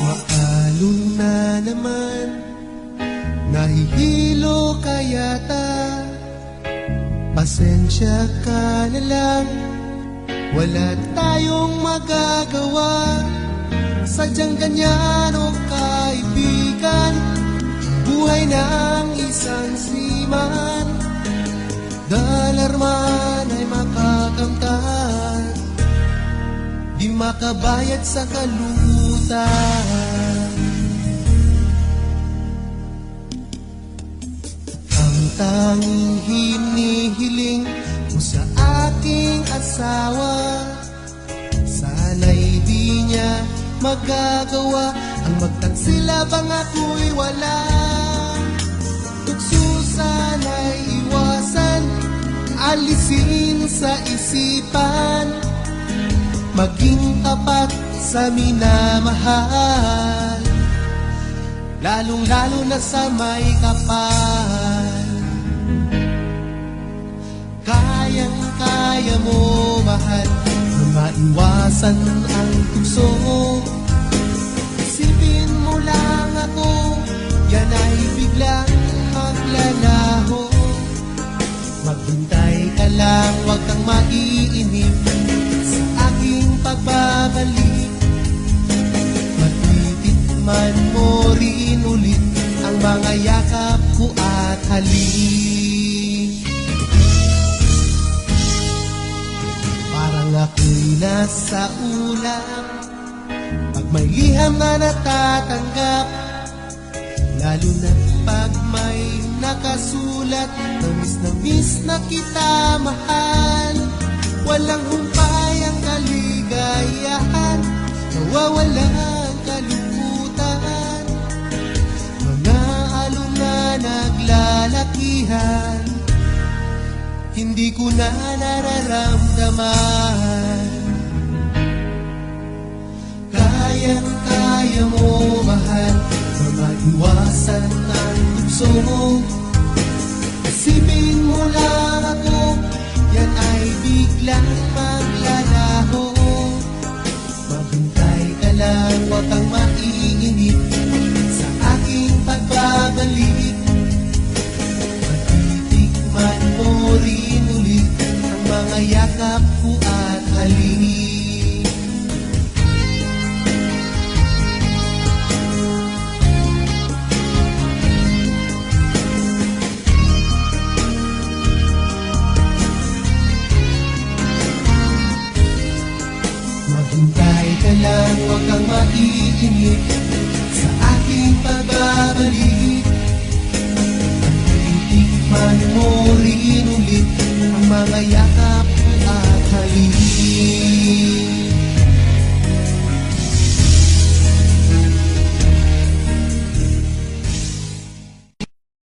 Maalon na naman, nahihilo ka yata. Pasensya ka na lang, wala tayong magagawa. Sadyang ganyan o kaibigan, buhay ng isang seaman. Dalarman ay makakamtan, di makabayad sa kalungkutan. Ang tanging hinihiling mo sa aking asawa, sana'y di niya magagawa ang magtansilabang ako'y wala. Tukso sana'y iwasan, alisin sa isipan, maging tapat sa minamahal, lalong-lalo na sa may kapal. Kayang-kaya mo, mahal, na maiwasan ang tukso. Isipin mo lang ako, yan ay biglang maglalaho. Maghintay ka lang, huwag kang maiinip sa aking pagbabalik. Matitikman mo rin ulit ang mga yakap ko at halik. Parang ako'y nasa ulap, pag may liham na natatanggap, lalo na pag may nakasulat, na miss na kita, mahal. Walang humpay ang kaligayahan, nawawala ang kalungkutan. Mga alon na naglalakihan, hindi ko na nararamdaman. Kayang-kaya mo, mahal, na maiwasan ang tukso mo. Isipin mo lang ako, yan ay biglang maglalaho. Maghintay ka lang, huwag kang maiinip sa aking pagbabalik. Matitikman mo rin ulit ang mga yakap ko at halik. Maghintay ka lang, huwag kang maiinip